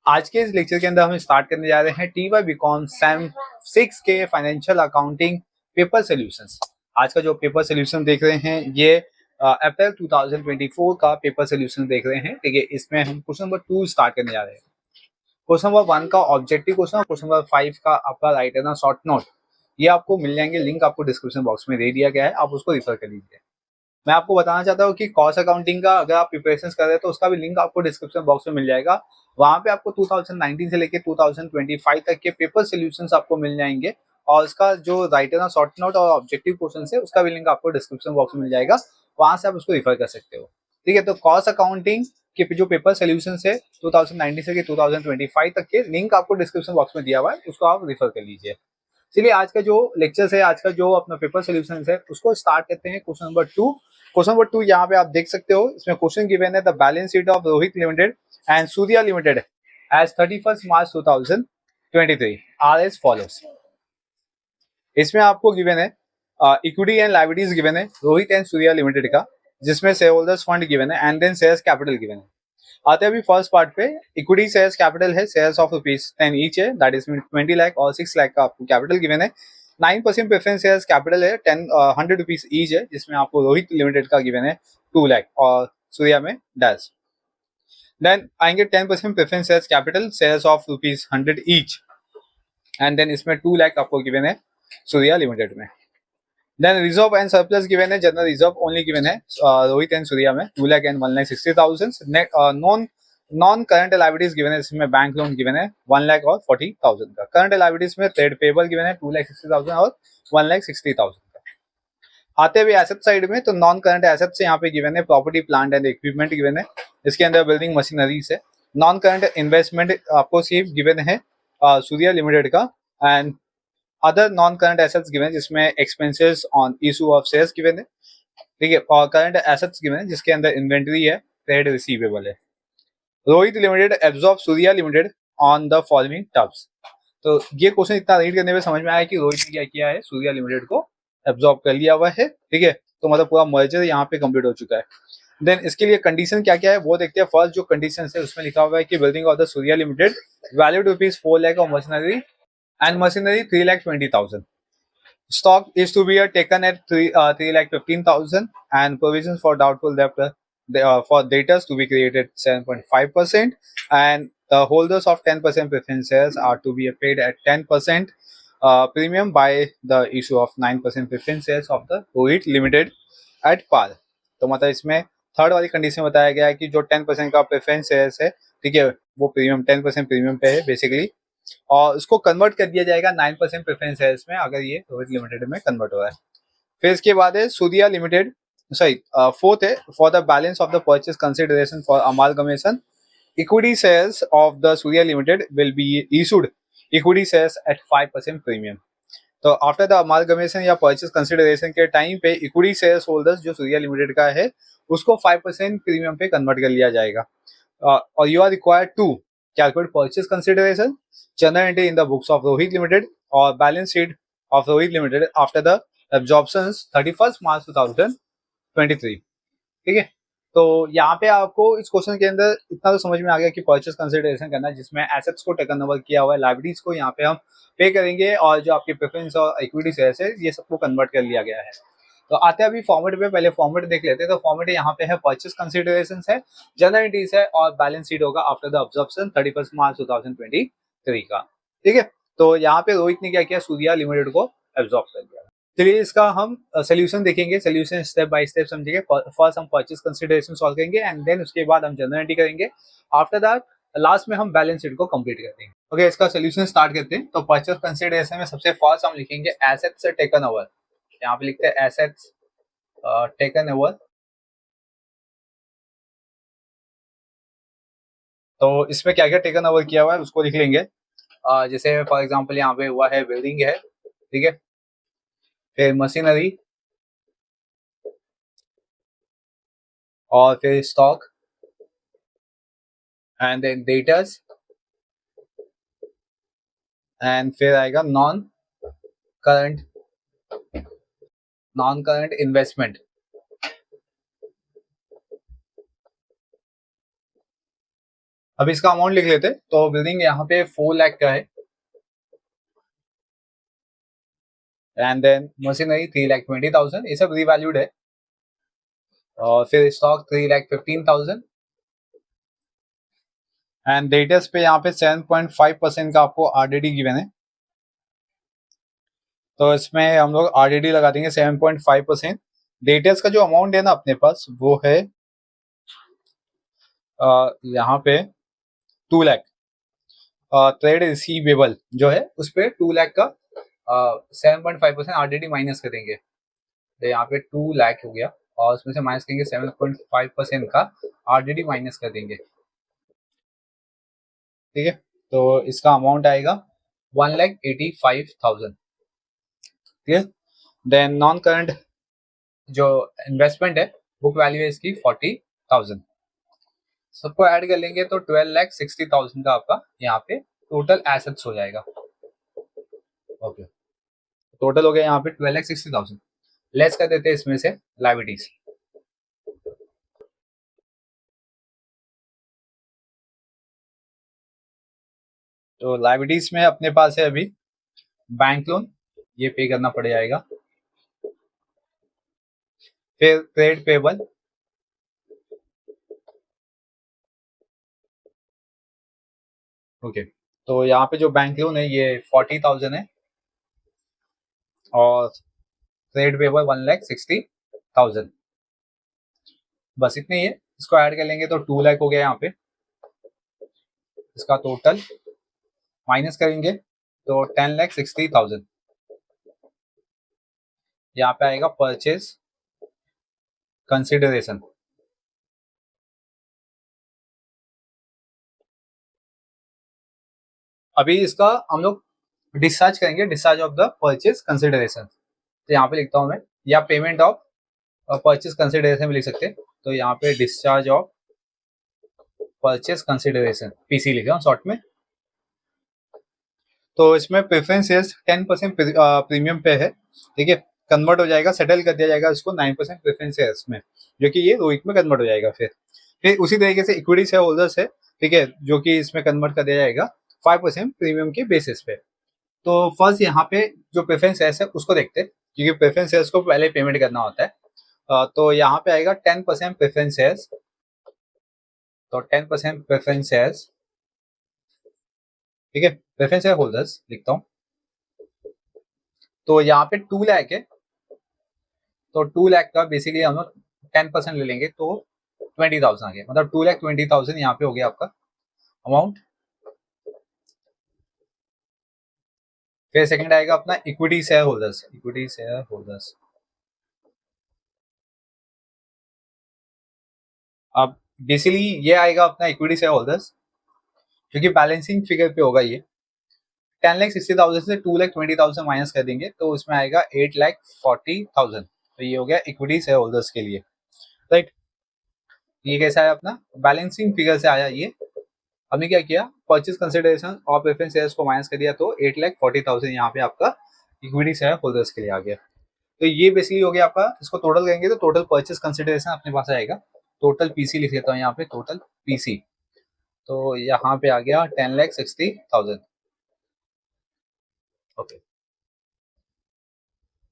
आज के इस लेक्चर के अंदर हम स्टार्ट करने जा रहे हैं टी वाई बीकॉम सेम 6 के फाइनेंशियल अकाउंटिंग पेपर सॉल्यूशंस। आज का जो पेपर सॉल्यूशन देख रहे हैं ये अप्रैल 2024 का पेपर सॉल्यूशन देख रहे हैं। ठीक है, इसमें हम क्वेश्चन नंबर 2 स्टार्ट करने जा रहे हैं। क्वेश्चन नंबर 1 का ऑब्जेक्टिव क्वेश्चन और क्वेश्चन नंबर 5 का आपका राइट एंड शॉर्ट नोट ये आपको मिल जाएंगे। लिंक आपको डिस्क्रिप्शन बॉक्स में दे दिया गया है, आप उसको रिफर कर लीजिए। मैं आपको बताना चाहता हूँ कि कॉस्ट अकाउंटिंग का अगर आप प्रिपरेशन कर रहे हैं तो उसका भी लिंक आपको डिस्क्रिप्शन बॉक्स में मिल जाएगा। वहां पे आपको 2019 से लेके 2025 तक के पेपर सॉल्यूशंस आपको मिल जाएंगे और उसका जो राइटर और शॉर्ट नोट और ऑब्जेक्टिव क्वेश्चन है उसका भी लिंक आपको डिस्क्रिप्शन बॉक्स में मिल जाएगा। वहां से आप उसको रिफर कर सकते हो। ठीक है, तो कॉस्ट अकाउंटिंग के जो पेपर सॉल्यूशंस है 2019 से 2025 तक के लिंक आपको डिस्क्रिप्शन बॉक्स में दिया हुआ है, उसको आप रिफर कर लीजिए। चलिए आज का जो लेक्चर है, आज का जो अपना पेपर सॉल्यूशन है उसको स्टार्ट करते हैं। क्वेश्चन नंबर 2, क्वेश्चन नंबर 2 यहाँ पे आप देख सकते हो। इसमें क्वेश्चन गिवन है the balance sheet of Rohit limited and Surya limited as 31 March 2023 are as follows. इसमें आपको गिवन है इक्विटी एंड लायबिलिटीज गिवन है रोहित एंड सूर्या लिमिटेड का, जिसमें शेयर होल्डर्स फंड गिवन है and then shares capital given है। आते हैं अभी फर्स्ट पार्ट पे। इक्विटी शेयर्स कैपिटल है शेयर्स ऑफ ₹10 ईच है, दैट इज 20 लाख और 6 लाख का आपको कैपिटल गिवन है। 9% प्रेफरेंस शेयर्स कैपिटल है 100 रुपीज ईच है, जिसमें आपको रोहित लिमिटेड का गिवन है 2 लाख और सूर्या में डैश। देन आएंगे 10% preference shares capital shares of ₹100 each and then इसमें 2 लाख आपको गिवन है सूर्या लिमिटेड में। Then reserve and surplus given है, जनरल रिजर्व ओनली गिवन है रोहित एंड सूर्या में 2 lakh and 1,60,000। Non current liabilities given है, इसमें बैंक लोन गिवन है 1 लाख और 40,000 का। करंट लायबिलिटीज में ट्रेड पेबल गिवन है 2,60,000 और 1,60,000 का। आते हुए एसेट साइड में तो नॉन करंट एसेट्स यहाँ पे गिवन है property plant and equipment given है, इसके अंदर बिल्डिंग मशीनरीज है। नॉन करंट इन्वेस्टमेंट आपको सिर्फ गिवन है सूर्या लिमिटेड का and other non current assets given है, जिसमें expenses on issue of shares given है। ठीक है, और करंट एसेट्स गिवन है जिसके अंदर इन्वेंट्री है, ट्रेड रिसीवेबल है। Rohit limited absorb Surya limited on the following terms. तो ये क्वेश्चन इतना रीड करने में समझ में आया कि रोहित ने क्या किया है, सूर्या लिमिटेड को एब्जॉर्ब कर लिया हुआ है। ठीक है, तो मतलब पूरा मर्जर यहाँ पे कंप्लीट हो चुका है। देन इसके लिए कंडीशन क्या क्या है वो देखते हैं। फर्स्ट जो कंडीशन है उसमें लिखा हुआ है कि building of the Surya limited valued ₹4 lakh of machinery and machinery 3,20,000. Stock is to be taken at 3,15,000 and provisions for doubtful debt for debtors to be created 7.5% and the holders of 10% preference shares are to be paid at 10% premium by the issue of 9% preference shares of the Rohit Limited at par. तो मतलब इसमें third वाली condition बताया गया है कि जो 10% का प्रेफरेंस शेयर्स है, ठीक है, वो प्रीमियम 10% प्रीमियम पे है बेसिकली, और उसको कन्वर्ट कर दिया जाएगा 9% प्रेफरेंस है इसमें अगर ये रोहित लिमिटेड में कन्वर्ट हो रहा है। फिर इसके बाद है सूर्या लिमिटेड, सॉरी फोर्थ है for the balance of the purchase consideration for amalgamation equity shares of the Surya limited will be issued equity shares at 5% premium. तो आफ्टर द अमालगमेशन या परचेज कंसिडरेशन के टाइम पे इक्विटी शेयर्स होल्डर्स जो Surya limited का है उसको 5% premium पे convert कर लिया जाएगा। और you are required to calculate purchase consideration, journal entry in the books of Rohit Limited or balance sheet of Rohit Limited after the absorptions 31st March 2023। ठीक है, तो यहाँ पे आपको इस क्वेश्चन के अंदर इतना तो समझ में आ गया कि परचेस कंसिडरेशन करना है जिसमें एसेट्स को टेकन ओवर किया हुआ है, लायबिलिटीज को यहाँ पे हम पे करेंगे और जो आपके प्रेफरेंस और इक्विटी शेयर्स है ये सबको कन्वर्ट कर लिया गया है। तो आते हैं अभी फॉर्मेट पे, पहले फॉर्मेट देख लेते हैं। तो फॉर्मेट यहाँ पे है परचेस कंसिडरेशन है, जनरल एंट्रीज है और बैलेंस शीट होगा आफ्टर द ऑब्जर्वेशन 31 मार्च 2023 का। ठीक है, तो यहाँ पे रोहित ने क्या किया, सूर्या लिमिटेड को एब्जॉर्ब कर दिया। चलिए इसका हम सोल्यूशन देखेंगे, सोल्यूशन स्टेप बाय स्टेप समझेंगे। फर्स्ट हम परचेस कंसिडरेशन सॉल्व करेंगे एंड देन उसके बाद हम जनरल एंट्री करेंगे। आफ्टर दैट लास्ट में हम बैलेंस शीट को कंप्लीट कर देंगे। ओके, इसका सोल्यूशन स्टार्ट करते हैं। तो परचेस कंसिडरेशन में सबसे फर्स्ट हम लिखेंगे एसेट्स टेकन ओवर। यहाँ पे लिखते हैं एसेट्स टेकन ओवर। तो इसमें क्या क्या टेकन ओवर किया हुआ है उसको लिख लेंगे। जैसे फॉर एग्जांपल यहाँ पे हुआ है बिल्डिंग है, ठीक है, फिर मशीनरी और फिर stock and then debtors and फिर आएगा करंट नॉन करंट इन्वेस्टमेंट। अब इसका अमाउंट लिख लेते। तो बिल्डिंग यहाँ पे 4 लाख का है, एंड देन मशीनरी 3,20,000, ये सब रिवैल्यूड है। और फिर स्टॉक 3,15,000, एंड डेटर्स पे यहाँ पे 7.5% का आपको आरडीडी गिवन है। तो इसमें हम लोग आरडीडी लगा देंगे 7.5%। डेटर्स का जो अमाउंट है ना अपने पास वो है यहाँ पे 2 लाख। ट्रेड रिसीवेबल जो है उस पे 2 लाख का 7.5% आरडीडी माइनस करेंगे। तो यहाँ पे 2 लाख हो गया और उसमें से माइनस करेंगे 7.5% का आरडीडी माइनस कर देंगे। ठीक है, तो इसका अमाउंट आएगा 1,85,000। ठीक है, देन नॉन करंट जो इन्वेस्टमेंट है बुक वैल्यू है इसकी 40,000। सबको ऐड कर लेंगे तो 12,60,000 का आपका यहाँ पे टोटल एसेट्स हो जाएगा। ओके, टोटल हो गया यहाँ पे 12,60,000। लेस कर देते हैं इसमें से लायबिलिटीज। तो लायबिलिटीज में अपने पास है अभी बैंक लोन, ये पे करना पड़ जाएगा। फिर ट्रेड पेबल, ओके, तो यहाँ पे जो बैंक लोन है ये 40,000 है और ट्रेड पेबल 1,60,000। बस इतने ही है, इसको ऐड कर लेंगे तो 2 लाख हो गया यहाँ पे। इसका टोटल माइनस करेंगे तो 10,60,000 यहाँ पे आएगा परचेज कंसिडरेशन। अभी इसका हम लोग डिस्चार्ज करेंगे, discharge of the purchase consideration. तो यहाँ पे लिखता हूँ मैं, या पेमेंट ऑफ परचेज कंसिडरेशन भी लिख सकते हैं। तो यहाँ पे discharge of purchase consideration PC लिखा हूँ शॉर्ट में। तो इसमें प्रेफरेंस शेयर्स 10% प्रीमियम पे है। ठीक है, कन्वर्ट हो जाएगा, सेटल कर दिया जाएगा इसको 9% प्रेफरेंस शेयर्स में, जो कि ये रोइक में कन्वर्ट हो जाएगा। फिर उसी तरीके से इक्विटी शेयर होल्डर्स है, ठीक है, जो कि इसमें कन्वर्ट कर दिया जाएगा 5% प्रीमियम के बेसिस पे। तो फर्स्ट यहाँ पे जो प्रेफरेंस शेयर्स है उसको देखते हैं, क्योंकि प्रेफरेंस शेयर्स को पहले पेमेंट करना होता है। तो यहाँ पे आएगा 10% प्रेफरेंस शेयर्स। तो 10% प्रेफरेंस शेयर्स, ठीक है, प्रेफरेंस शेयर होल्डर्स लिखता हूँ। तो यहाँ पे 2 लाख है, तो 2 लाख का बेसिकली हम लोग 10% ले लेंगे तो 20,000 आ गया, मतलब 2,20,000 यहाँ पे हो गया आपका अमाउंट। फिर सेकंड आएगा अपना equity share holders, equity share holders. अब बेसिकली ये आएगा अपना इक्विटी शेयर होल्डर्स, क्योंकि बैलेंसिंग फिगर पे होगा ये। 10,60,000 से 2,20,000 माइनस कर देंगे तो उसमें आएगा 8,40,000। तो ये हो गया इक्विटी शेयर होल्डर्स के लिए, राइट। ये कैसा है अपना बैलेंसिंग फिगर से आया ये। हमने क्या किया, परचेज कंसिडरेशन और प्रेफरेंस शेयर्स को माइनस कर दिया तो 8,40,000 यहाँ पे आपका इक्विटी शेयर होल्डर्स के लिए आ गया। तो ये बेसिकली हो गया आपका, इसको टोटल करेंगे तो टोटल परचेज कंसिडरेशन अपने पास आएगा। टोटल पीसी लिख लेता हूँ यहाँ पे, टोटल पीसी। तो यहाँ पे आ गया 10,60,000। ओके,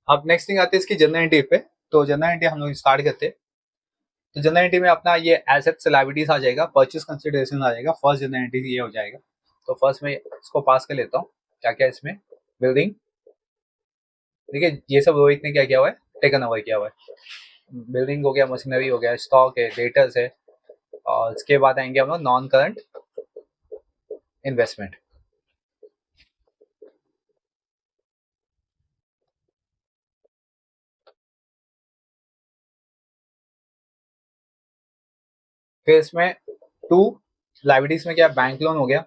अब नेक्स्ट थिंग आती है इसकी जनरल एंट्री पे। तो जनरल एंट्री हम लोग स्टार्ट करते हैं। तो जनरल एंट्री में अपना ये एसेट्स लायबिलिटीज आ जाएगा, परचेज कंसिडरेशन आ जाएगा, फर्स्ट जनरल एंट्री ये हो जाएगा। तो फर्स्ट में इसको पास कर लेता हूँ। क्या क्या इसमें, बिल्डिंग, ठीक है, ये सब रोहित ने क्या किया हुआ है, टेकन ओवर किया हुआ है। बिल्डिंग हो गया, मशीनरी हो गया, स्टॉक है, डेटर्स है, और इसके बाद आएंगे हम लोग नॉन करंट इन्वेस्टमेंट। फिर इसमें टू लाइबिलिटीज में क्या, बैंक लोन हो गया,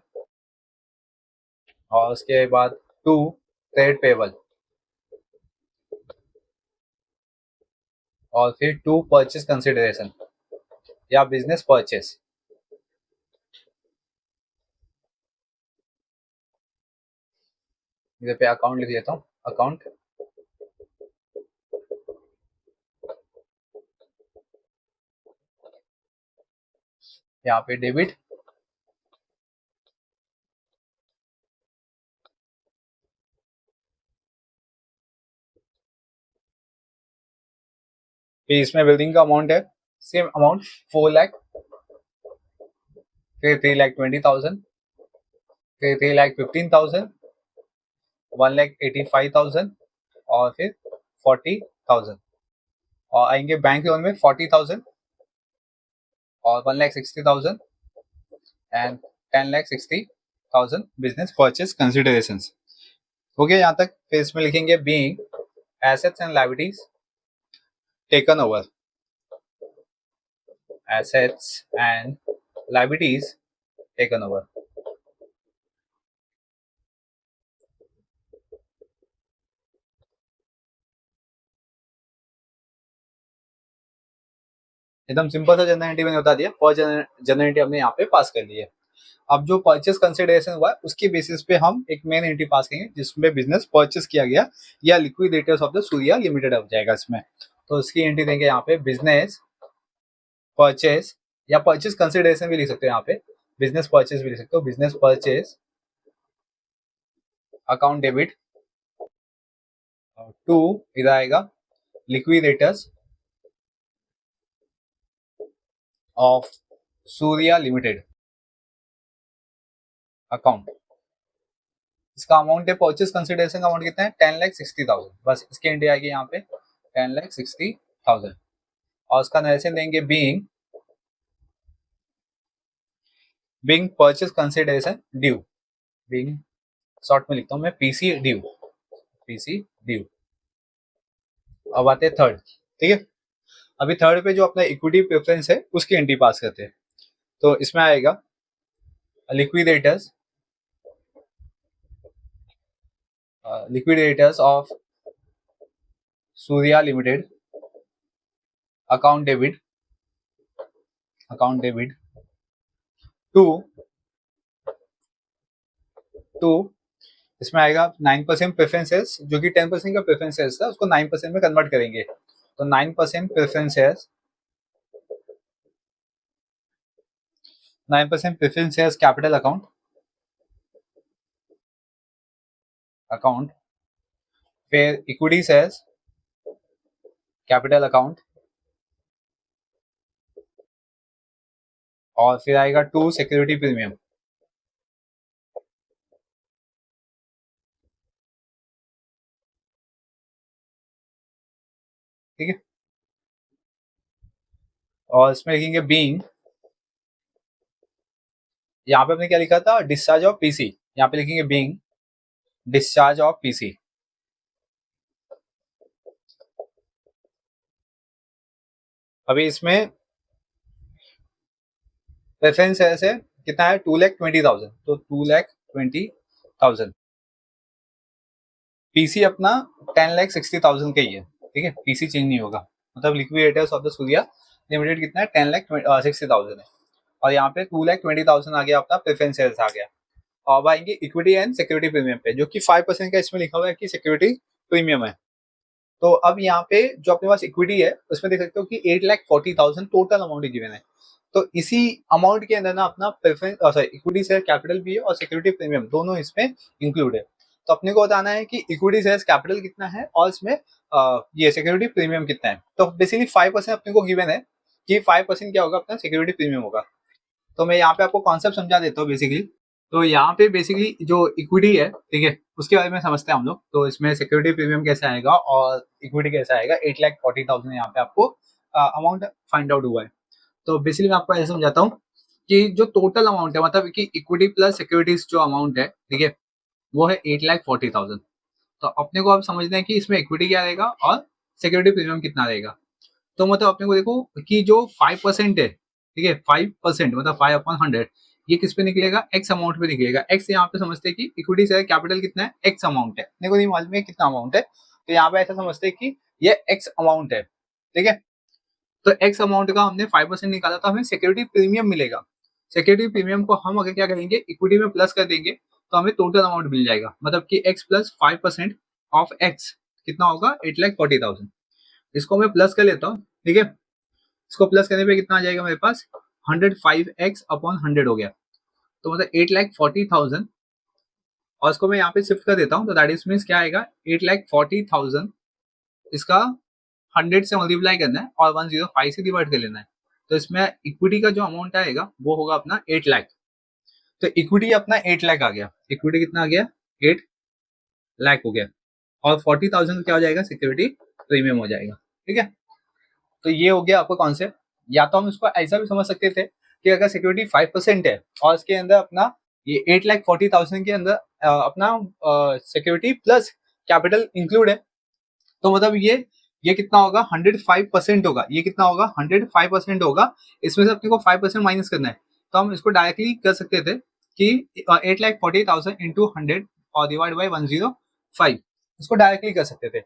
और उसके बाद टू ट्रेड पेबल, और फिर टू परचेज कंसिडरेशन या बिजनेस परचेज। इधर पे अकाउंट लिख लेता हूँ, अकाउंट, यहाँ पे डेबिट फिर इसमें बिल्डिंग का अमाउंट है सेम अमाउंट 4 लाख, फिर 3,20,000, फिर 3,15,000, 1,85,000 और फिर 40,000। और आएंगे बैंक लोन में 40,000 और 1,60,000 and 10,60,000 business purchase consideration. Okay यहाँ तक। फिर इसमें लिखेंगे being assets and liabilities taken over, assets and liabilities taken over. एकदम सिंपल सा जनरल मैंने बता दिया, फर्स्ट जनरल हमने यहाँ पे पास कर ली है। अब जो परचेस कंसिडरेशन हुआ है उसके बेसिस पे हम एक मेन एंट्री पास करेंगे जिसमें बिजनेस परचेस किया गया या liquidators of the Surya limited हो जाएगा इसमें। तो इसकी एंट्री देंगे यहाँ पे बिजनेस परचेस, या परचेस कंसिडरेशन भी लिख सकते हो यहाँ पे, बिजनेस परचेस भी लिख सकते हो, business purchase account debit to, इधर आएगा liquidators of Surya limited account. इसका अमाउंट है परचेस कंसिडरेशन का अमाउंट कितना है 10,60,000, बस इसकी एंट्री आएगी यहाँ पे 10,60,000। और उसका नरेशन देंगे being purchase consideration due, being short में लिखता हूँ मैं पीसी ड्यू, पीसी ड्यू। अब आते हैं थर्ड, ठीक है। अभी थर्ड पे जो अपना इक्विटी प्रेफरेंस है उसकी एंट्री पास करते हैं। तो इसमें आएगा liquidators, liquidators of Surya limited account debit, account debit to इसमें आएगा 9% प्रेफरेंसेस, जो कि 10% का प्रेफरेंसेस था उसको 9% में कन्वर्ट करेंगे। तो 9% preferences, 9% preferences capital account, account फिर इक्विटी शेयर्स कैपिटल अकाउंट, और फिर आएगा टू सिक्योरिटी प्रीमियम। ठीक है। और इसमें लिखेंगे बीइंग, यहाँ पे हमने क्या लिखा था डिस्चार्ज ऑफ पीसी, यहाँ पे लिखेंगे बीइंग डिस्चार्ज ऑफ पीसी। अभी इसमें प्रेफरेंस है कितना है 2,20,000, तो 2,20,000। पीसी अपना 10,60,000 का ही है, ठीक है, पीसी चेंज नहीं होगा। मतलब liquidators of the Surya limited कितना है 10,60,000 है, और यहाँ पे 2,20,000 आ गया अपना प्रेफरेंस शेयर्स आ गया। अब आएंगे इक्विटी एंड सिक्योरिटी प्रीमियम पे, जो कि 5% का इसमें लिखा हुआ है कि सिक्योरिटी प्रीमियम है। तो अब यहाँ पे जो अपने पास इक्विटी है उसमें देख सकते हो कि 8,40,000 टोटल अमाउंट गिवन है। तो इसी अमाउंट के अंदर ना अपना preference sorry equity share capital भी है और सिक्योरिटी प्रीमियम दोनों इसमें इंक्लूड है। तो अपने को बताना है कि इक्विटी शेयर कैपिटल कितना है और इसमें ये सिक्योरिटी प्रीमियम कितना है। तो बेसिकली 5% अपने को गिवन है कि 5% क्या होगा अपना सिक्योरिटी प्रीमियम होगा। तो मैं यहाँ पे आपको कॉन्सेप्ट समझा देता हूँ बेसिकली। तो यहाँ पे बेसिकली जो इक्विटी है, ठीक है, उसके बारे में समझते हैं हम लोग। तो इसमें सिक्योरिटी प्रीमियम कैसे आएगा और इक्विटी कैसे आएगा। 8,40,000 यहाँ पे आपको अमाउंट फाइंड आउट हुआ है। तो बेसिकली मैं आपको ऐसे समझाता हूँ कि जो टोटल अमाउंट है, मतलब कि इक्विटी प्लस सिक्योरिटीज जो अमाउंट है, ठीक है, वो है 8,40,000। तो अपने को अब समझना है कि इसमें इक्विटी क्या रहेगा और सिक्योरिटी प्रीमियम कितना रहेगा। तो मतलब अपने को देखो कि जो 5% है, ठीक है, 5% मतलब 5/100, ये किस पे निकलेगा एक्स अमाउंट पे निकलेगा। एक्स यहाँ पे समझते हैं कि इक्विटी शेयर कैपिटल कितना है एक्स अमाउंट है, अपने को नहीं मालूम है कितना अमाउंट है, तो यहाँ पे ऐसा समझते हैं कि ये एक्स अमाउंट है, ठीक है। तो एक्स अमाउंट का हमने 5% निकाला तो हमें सिक्योरिटी प्रीमियम मिलेगा। सिक्योरिटी प्रीमियम को हम अगर क्या करेंगे इक्विटी में प्लस कर देंगे तो हमें टोटल अमाउंट मिल जाएगा। मतलब कि एक्स प्लस 5% ऑफ एक्स कितना होगा 8,40,000। इसको मैं प्लस कर लेता हूँ, ठीक है। इसको प्लस करने पे कितना आ जाएगा मेरे पास 105x/100 हो गया। तो मतलब 8,40,000 और इसको मैं यहाँ पे शिफ्ट कर देता हूँ, तो दैट इज मीन्स क्या आएगा 8,40,000 इसका 100 से मल्टीप्लाई करना है और 105 से डिवाइड कर लेना है। तो इसमें इक्विटी का जो अमाउंट आएगा वो होगा अपना 8 लाख। तो इक्विटी अपना 8 लाख आ गया। इक्विटी कितना आ गया? 8 लाख हो गया। और 40,000 क्या हो जाएगा? सिक्योरिटी प्रीमियम हो जाएगा। ठीक है, तो ये हो गया आपका कॉन्सेप्ट। या तो हम इसको ऐसा भी समझ सकते थे कि अगर सिक्योरिटी 5% है और इसके अंदर अपना ये 8,40,000 के अंदर अपना सिक्योरिटी प्लस कैपिटल इंक्लूड है, तो मतलब ये कितना होगा? 105% होगा। ये कितना होगा? 105% होगा। इसमें से अपने को 5% माइनस करना है। तो हम इसको डायरेक्टली कर सकते थे कि 8,40,000 इंटू 100 और डिवाइड बाई 105, इसको डायरेक्टली कर सकते थे।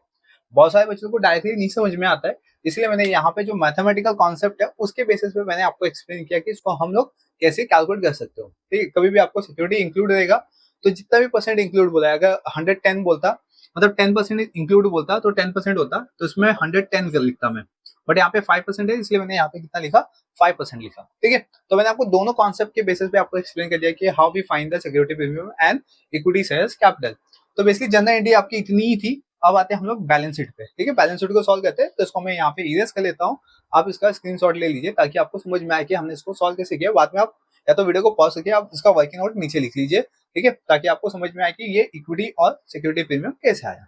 बहुत सारे बच्चों को डायरेक्टली नहीं समझ में आता है, इसलिए मैंने यहाँ पे जो मैथमेटिकल कॉन्सेप्ट है उसके बेसिस पे मैंने आपको एक्सप्लेन किया कि इसको हम लोग कैसे कैलकुलेट कर सकते हो। ठीक है, कभी भी आपको सिक्योरिटी इंक्लूड रहेगा तो जितना भी परसेंट इंक्लूड बोला है, अगर 110 बोलता मतलब 10% इंक्लूड बोलता तो 10% होता, तो इसमें 110 कर लिखता मैं, बट यहाँ पे 5% है इसलिए मैंने यहाँ पे कितना लिखा? 5% लिखा। ठीक है, तो मैंने आपको दोनों कॉन्सेप्ट के बेसिस पे आपको एक्सप्लेन कर दिया कि how we find the security premium and equity shares capital. तो बेसिकली जनरल एंट्री आपकी इतनी ही थी। अब आते हैं हम लोग बैलेंस शीट पे। ठीक है, बैलेंस शीट को सॉल्व करते हैं, तो इसको मैं यहाँ पे इरेज कर लेता हूँ। आप इसका स्क्रीनशॉट ले लीजिए ताकि आपको समझ में आए कि हमने इसको सॉल्व कैसे किया। बाद में आप या तो वीडियो को पॉज करके आप इसका वर्किंग आउट नीचे लिख लीजिए। ठीक है, ताकि आपको समझ में आए कि ये इक्विटी और सिक्योरिटी प्रीमियम कैसे आया।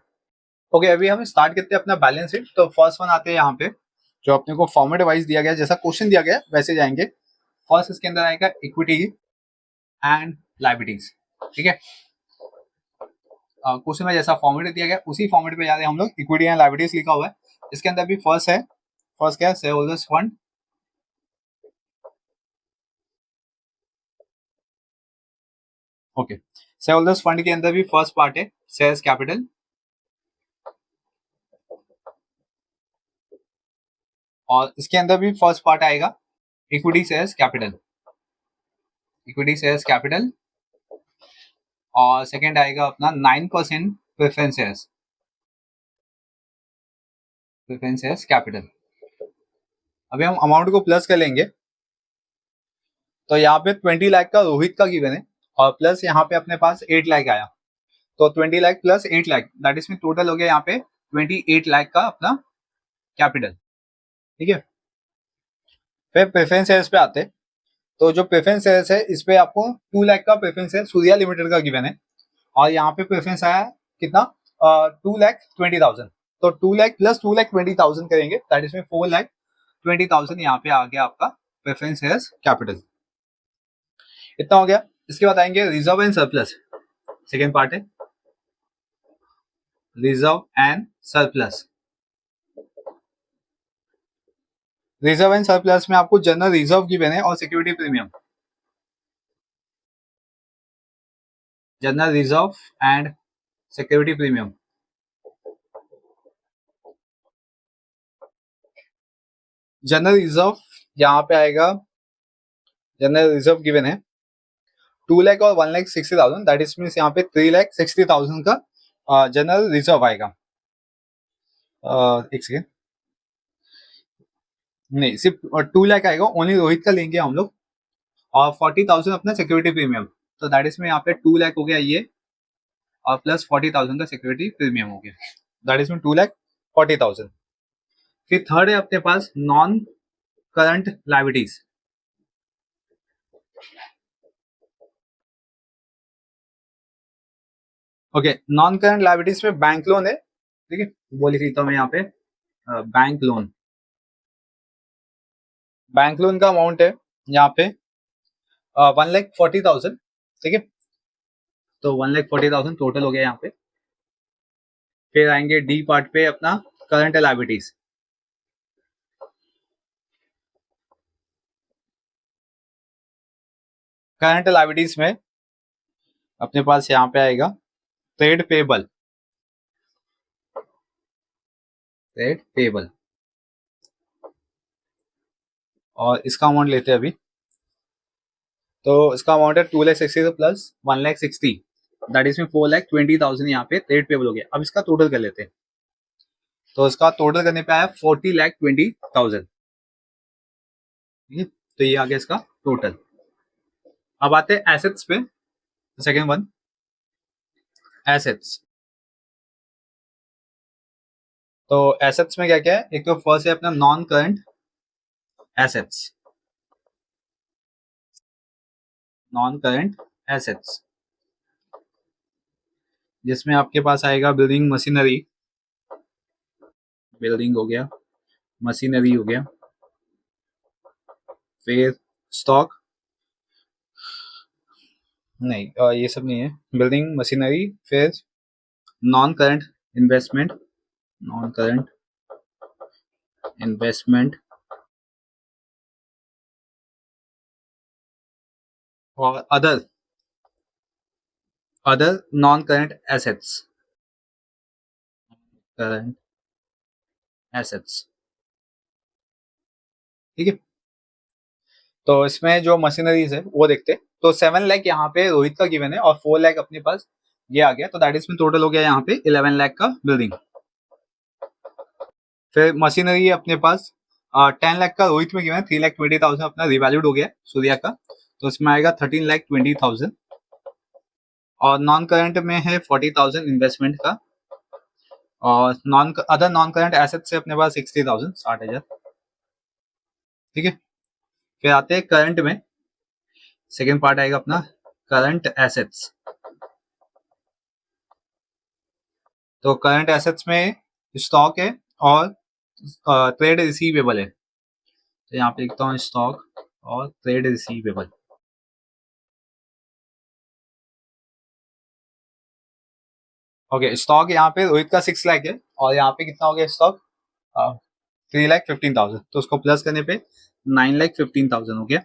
ओके, अभी हम स्टार्ट करते हैं अपना बैलेंस शीट। तो फर्स्ट वन आते हैं यहाँ पे, जो अपने को फॉर्मेट वाइज दिया गया, जैसा क्वेश्चन दिया गया वैसे जाएंगे। फर्स्ट इसके अंदर आएगा इक्विटी एंड लायबिलिटीज। ठीक है, क्वेश्चन में जैसा फॉर्मेट दिया गया उसी फॉर्मेट पे जा रहे हैं हम लोग। इक्विटी एंड लायबिलिटीज लिखा हुआ है, इसके अंदर भी फर्स्ट है। फर्स्ट क्या है? Share holders fund. Okay, share holders fund के अंदर भी फर्स्ट पार्ट है शेयर्स कैपिटल, और इसके अंदर भी फर्स्ट पार्ट आएगा equity shares capital. Equity shares capital, और सेकंड आएगा अपना 9% preference shares. Preference shares capital. अभी हम अमाउंट को प्लस कर लेंगे, तो यहाँ पे 20 लाख का रोहित का गिवन है और प्लस यहाँ पे अपने पास 8 लाख आया। तो 20 lakh plus 8 lakh that is में टोटल हो गया यहाँ पे 28 लाख का अपना कैपिटल। ठीक है, फिर प्रेफरेंस शेयर्स पे आते हैं। तो जो प्रेफरेंस शेयर्स है इस पे आपको 2 लाख का प्रेफरेंस शेयर सूर्या लिमिटेड का गिवन है, और यहाँ पे प्रेफरेंस आया कितना? 2,20,000। तो 2 लाख प्लस 2,20,000 करेंगे, दैट इज में 4,20,000 यहाँ पे आ गया आपका प्रेफरेंस शेयर्स कैपिटल। इतना हो गया। इसके बाद आएंगे reserve and surplus. Second part है reserve and surplus. Reserve and surplus में आपको जनरल रिजर्व गिवन है और security premium. General reserve and security premium. General reserve यहाँ पे आएगा, जनरल रिजर्व गिवन है 2 लाख और 1,60,000, दैट इज मीन्स यहाँ पे 3,60,000 का जनरल रिजर्व आएगा। एक सेकेंड, नहीं सिर्फ 2 लाख आएगा, ओनली रोहित का लेंगे हम लोग, और 40,000 अपना सिक्योरिटी प्रीमियम। तो दैट इज में यहाँ पे 2 लाख हो गया ये, और प्लस 40,000 का सिक्योरिटी प्रीमियम हो गया, दैट इज में 2,40,000। फिर थर्ड है अपने पास non current liabilities. Okay, non current liabilities में बैंक लोन है। ठीक है, वो लिख लेता हूं मैं यहाँ पे, बैंक लोन। बैंक लोन का अमाउंट है यहाँ पे 1,40,000। ठीक है, तो 1,40,000 टोटल हो गया यहाँ पे। फिर आएंगे डी पार्ट पे अपना करंट लायबिलिटीज। करंट लायबिलिटीज में अपने पास यहाँ पे आएगा ट्रेड पेबल। ट्रेड पेबल, और इसका अमाउंट लेते हैं अभी। तो इसका अमाउंट है 2,60,000 प्लस 1,60,000, दैट इज में 4,20,000 यहाँ पे ट्रेड पेबल हो गया। अब इसका टोटल कर लेते हैं, तो इसका टोटल करने पे आया 40,20,000। तो ये आ गया इसका टोटल। अब आते हैं एसेट्स पे, सेकेंड वन एसेट्स। तो एसेट्स में क्या क्या है, एक तो फर्स्ट है अपना non current assets, non current assets जिसमें आपके पास आएगा बिल्डिंग मशीनरी, बिल्डिंग हो गया, मशीनरी हो गया, फिर स्टॉक, नहीं ये सब नहीं है, बिल्डिंग मशीनरी, फिर non current investment, non current investment, और other non current assets, current assets, ठीक है। तो इसमें जो मशीनरीज है वो देखते हैं। तो 7 लाख यहाँ पे रोहित का गिवन है और 4 लाख अपने पास ये आ गया, तो दैट इज में टोटल हो गया यहाँ पे 11 लाख का बिल्डिंग। फिर मशीनरी अपने पास 10 लाख का रोहित में गिवन है, 3,20,000 अपना रिवैल्यूड हो गया सूर्या का, तो इसमें आएगा 13,20,000। और नॉन करंट में है 40,000 इन्वेस्टमेंट का, और नॉन करंट एसेट से अपने पास 60,000, 60,000, ठीक है। फिर आते हैं करंट में, सेकेंड पार्ट आएगा अपना करंट एसेट्स। तो करंट एसेट्स में स्टॉक है और ट्रेड रिसीवेबल है, तो यहाँ पे लिखता हूँ स्टॉक और ट्रेड रिसीवेबल। ओके, स्टॉक यहाँ पे रोहित का 6 लाख है और यहाँ पे कितना हो गया स्टॉक, 3,15,000, तो उसको प्लस करने पे 9,15,000 हो गया।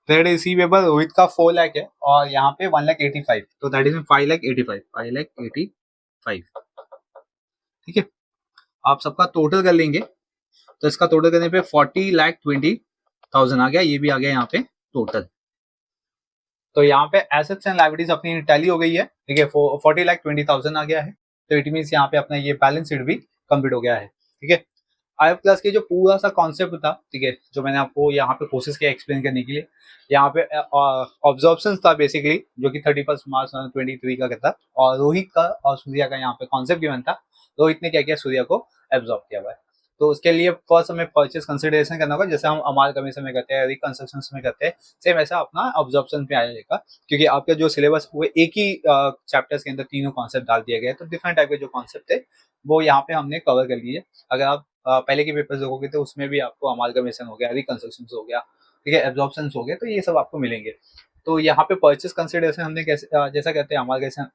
ट्रेड रिसीवेबल रोहित का 4 लाख है और यहाँ पे 1,85,000, तो दैट इज 5,85,000, 5,85,000, ठीक है। आप सबका टोटल कर लेंगे तो इसका टोटल करने पे 40,20,000 आ गया, ये भी आ गया यहाँ पे टोटल। तो यहाँ पे एसेट्स एंड लायबिलिटीज अपनी टैली हो गई है, ठीक है, 40,20,000 आ गया है, तो इट मीन यहाँ पे अपना ये बैलेंस शीट भी कंप्लीट हो गया है, ठीक है। IF क्लास के जो पूरा सा कॉन्सेप्ट था, ठीक है, जो मैंने आपको यहाँ पे कोशिश किया एक्सप्लेन करने के लिए, यहाँ पे ऑब्जॉर्प्शन था बेसिकली, जो कि 31 मार्च 2023 का था, और रोहित का और सूर्या का यहाँ पे कॉन्सेप्ट गिवन था। रोहित ने क्या किया, सूर्या को एब्जॉर्ब किया हुआ है। तो उसके लिए फर्स्ट हमें परचेज कंसिडरेशन करना होगा, जैसे हम अमाल कमीशन में करते हैं, रिकंस्ट्रक्शन में करते हैं, सेम ऐसा अपना ऑब्जॉर्प्शन पे आ जाएगा, क्योंकि आपका जो सिलेबस वो एक ही चैप्टर्स के अंदर तीनों कॉन्सेप्ट डाल दिया गया है, तो डिफरेंट टाइप के जो कॉन्सेप्ट थे वो यहाँ पे हमने कवर कर लिए। अगर आप पहले के पेपर्स देखोगे तो उसमें भी आपको अमालगमेशन हो गया, रिकंस्ट्रक्शन हो गया, ठीक है, एब्जॉर्प्शन हो गया, तो ये सब आपको मिलेंगे। तो यहाँ पे परचेस कंसिडरेशन हमने कैसे जैसा कहते हैं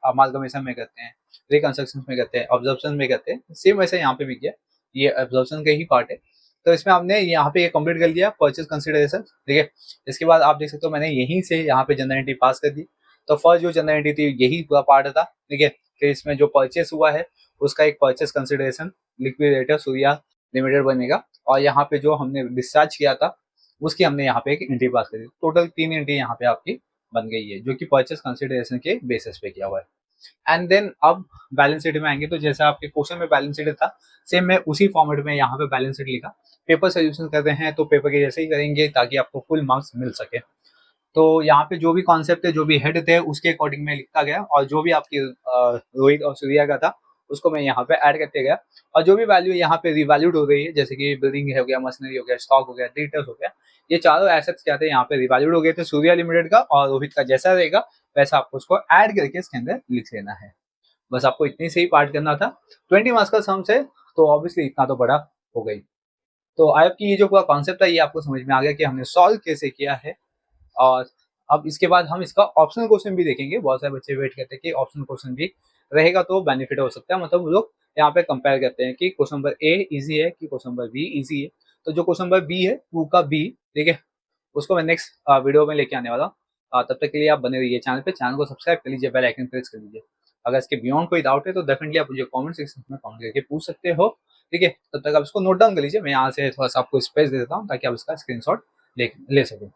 अमालगमेशन में करते हैं, रिकंस्ट्रक्शन में करते हैं, ऑब्जर्प्शन में करते हैं, सेम वैसे यहाँ पे भी किया, ये एब्जॉर्प्शन का ही पार्ट है। तो इसमें हमने यहाँ पे ये कंप्लीट कर लिया परचेस कंसिडरेशन, ठीक है। इसके बाद आप देख सकते हो मैंने यहीं से यहाँ पे जनरल एंट्री पास कर दी। तो फर्स्ट जो जनरल एंट्री थी यही पूरा पार्ट था, ठीक है। फिर इसमें जो परचेस हुआ है उसका एक purchase consideration liquidator Surya limited बनेगा, और यहाँ पे जो हमने डिस्चार्ज किया था उसकी हमने यहाँ पे एक एंट्री पास करी, टोटल 3 एंट्री यहाँ पे आपकी बन गई है, जो कि परचेस कंसिडरेशन के बेसिस पे किया हुआ है। एंड देन अब बैलेंस शीट में आएंगे, तो जैसा आपके क्वेश्चन में बैलेंस शीट था, सेम मैं उसी फॉर्मेट में यहाँ पे बैलेंस शीट लिखा। पेपर सोल्यूशन करते हैं तो पेपर के जैसे ही करेंगे ताकि आपको फुल मार्क्स मिल सके। तो यहाँ पे जो भी कॉन्सेप्ट है, जो भी हेड थे, उसके अकॉर्डिंग में लिखता गया, और जो भी आपकी रोहित और सूर्या का था उसको मैं यहाँ पे ऐड करते गया, और जो भी वैल्यू यहाँ पे रिवैल्यूड हो गई है, जैसे कि बिल्डिंग हो गया, मशीनरी हो गया, स्टॉक हो गया, डेटर्स हो गया, ये चारों एसेट्स क्या थे यहाँ पे रिवैल्यूड हो गए थे सूर्या लिमिटेड का, और रोहित का जैसा रहेगा वैसा आपको उसको ऐड करके इसके अंदर लिख लेना है। बस आपको इतनी से ही पार्ट करना था, 20 मार्क्स का सम से, तो ऑब्वियसली इतना तो बड़ा हो गई। तो आई की ये जो पूरा कॉन्सेप्ट है ये आपको समझ में आ गया कि हमने सॉल्व कैसे किया है। और अब इसके बाद हम इसका ऑप्शनल क्वेश्चन भी देखेंगे, बहुत सारे बच्चे वेट करते हैं कि ऑप्शनल क्वेश्चन भी रहेगा तो बेनिफिट हो सकता है, मतलब वो लोग यहाँ पे कंपेयर करते हैं कि क्वेश्चन नंबर ए इजी है कि क्वेश्चन नंबर बी इजी है। तो जो क्वेश्चन नंबर बी है 2 का बी, ठीक है, उसको मैं नेक्स्ट वीडियो में लेके आने वाला हूँ। तब तक के लिए आप बने रहिए चैनल पे, चैनल को सब्सक्राइब कर लीजिए, बेल आइकन प्रेस कर लीजिए। अगर इसके बियॉन्ड कोई डाउट है तो डेफिनेटली आप मुझे कमेंट सेक्शन में कमेंट करके पूछ सकते हो, ठीक है। तब तक आप इसको नोट डाउन कर लीजिए, मैं यहाँ से थोड़ा सा आपको स्पेस दे देता हूँ ताकि आप इसका स्क्रीनशॉट ले सकें।